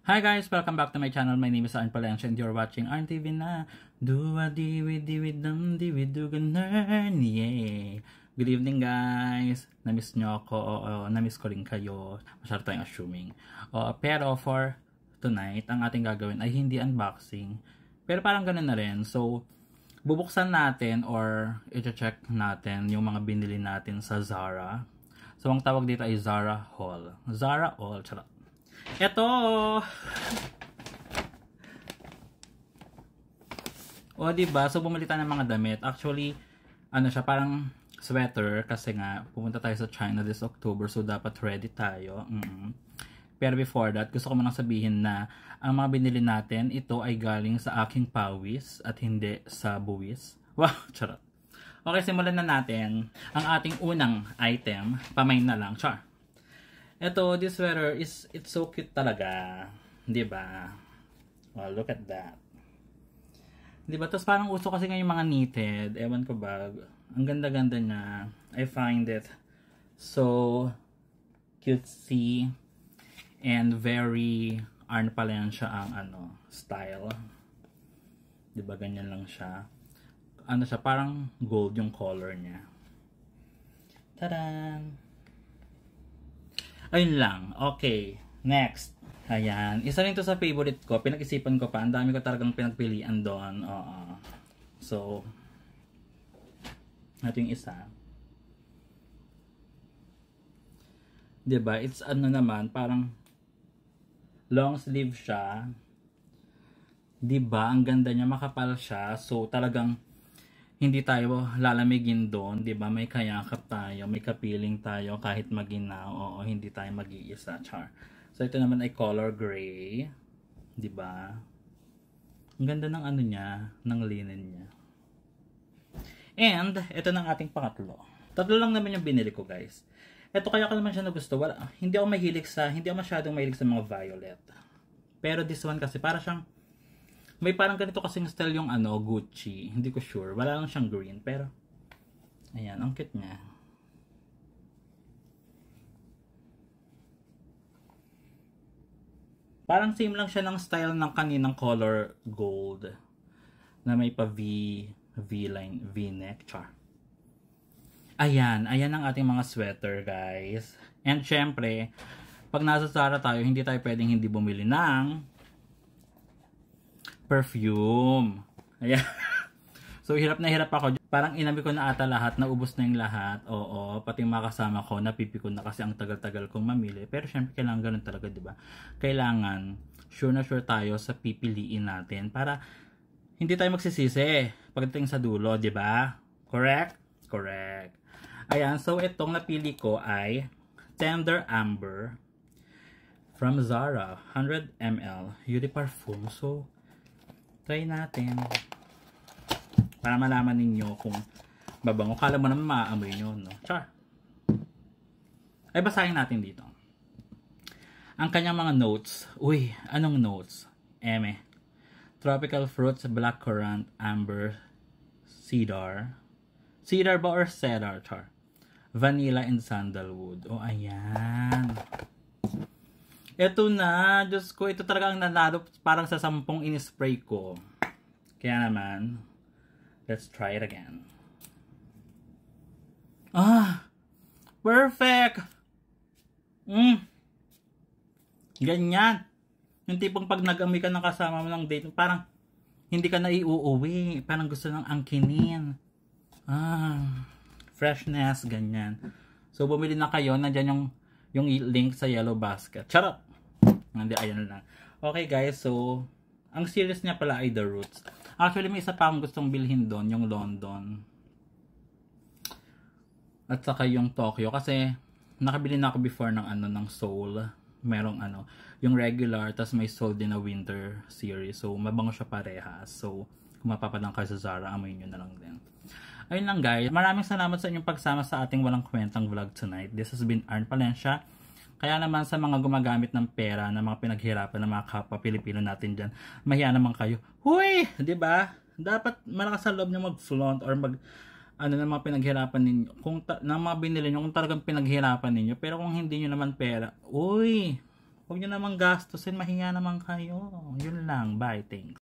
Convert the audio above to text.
Hi guys! Welcome back to my channel. My name is Arn Palencia and you're watching Arn TV na. Duwa-diwi-diwi-dam-diwi-duganan. Yay! Good evening guys! Namiss nyo ako. Namiss ko rin kayo. Masyado tayong assuming. Pero for tonight, ang ating gagawin ay hindi unboxing. Pero parang ganun na rin. So, bubuksan natin or i-check natin yung mga binili natin sa Zara. So, ang tawag dito ay Zara Haul. Zara Haul. Charot. Eto! Diba? So, bumili tayo ng mga damit. Actually, ano siya, parang sweater. Kasi nga, pumunta tayo sa China this October. So, dapat ready tayo. Pero before that, gusto ko munang sabihin na ang mga binili natin, ito ay galing sa aking pawis at hindi sa buwis. Wow! Charot. Okay, simulan na natin ang ating unang item. Pamain na lang. Char! Ito, this sweater it's so cute talaga. 'Di ba? Oh, look at that. 'Di ba? Tapos parang uso kasi ngayon mga knitted. Ewan ko ba. Ang ganda-ganda niya. I find it so cutesy and very Arn Palencia ang style. 'Di ba? Ganyan lang siya. Ano siya, parang gold yung color niya. Taran! Ayun lang. Okay. Next. Ayan. Isa rin to sa favorite ko. Pinag-isipan ko pa. Ang dami ko talagang pinagpilian doon. So, ito yung isa. Diba? It's naman, parang long sleeve siya. Diba? Ang ganda niya. Makapal siya. So, talagang hindi tayo lalamigin doon, 'di ba? May kayakap tayo, may kapiling tayo kahit maginaw. Oo, hindi tayo mag-iisa, char. So ito naman ay color gray, 'di ba? Ang ganda ng niya, ng linen niya. And ito na ang ating pangatlo. Tatlo lang naman yung binili ko, guys. Ito kaya ko naman siya nagusto. Hindi ako masyadong mahilig sa mga violet. Pero this one kasi para siyang may parang ganito kasing style yung Gucci. Hindi ko sure. Wala lang siyang green. Pero, ayan. Ang cute niya. Parang same lang siya ng style ng kaninang color gold. Na may pa V-line, V-neck. Char. Ayan. Ayan ang ating mga sweater, guys. And syempre, pag nasa Zara tayo, hindi tayo pwedeng hindi bumili ng perfume. Ayan. So, hirap na hirap ako. Parang inabi ko na ata lahat. Naubos na yung lahat. Oo. Pati mga kasama ko, napipikon na kasi ang tagal-tagal kong mamili. Pero syempre, kailangan ganun talaga, diba? Kailangan, sure na sure tayo sa pipiliin natin para hindi tayo magsisisi pagdating sa dulo, diba? Correct? Correct. Ayan. So, itong napili ko ay Tender Amber from Zara. 100 ml. Eau de Parfum. So, try natin. Para malaman ninyo kung babango. Kala mo naman maaamoy nyo, no? Char! Ay, basahin natin dito. Ang kanyang mga notes. Uy, anong notes? Tropical fruits, blackcurrant, amber, cedar. Cedar ba or cedar? Char. Vanilla and sandalwood. Oh, ayan. Ito na, Diyos ko, ito talaga ang nanalo parang sa 10 in-spray ko. Kaya naman, let's try it again. Perfect! Ganyan. Yung tipong pag nag-amoy ka ng kasama mo ng date, parang hindi ka na iuuwi. Parang gusto ng angkinin. Freshness, ganyan. So, bumili na kayo. Nandyan yung link sa yellow basket. Charot! Hindi, ayan lang. Okay guys, so ang series niya pala ay The Roots. Actually, may isa pa akong gustong bilhin doon, yung London. At saka yung Tokyo. Kasi nakabili na ako before ng Seoul. Merong yung regular, tas may Seoul din na winter series. So, mabango siya parehas. So, kung mapapadang kayo sa Zara, amoy nyo na lang din. Ayun lang guys. Maraming salamat sa inyong pagsama sa ating walang kwentang vlog tonight. This has been Arn Palencia. Kaya naman sa mga gumagamit ng pera na mga pinaghirapan ng mga kapwa Pilipino natin dyan, mahiya naman kayo. Huy! Diba? Dapat malakas sa loob nyo mag-flaunt or ng mga pinaghirapan ninyo. Ng mga binili nyo, kung talagang pinaghirapan ninyo. Pero kung hindi nyo naman pera, uy! Huwag nyo namang gastusin, mahinga naman kayo. Yun lang, bye, thanks.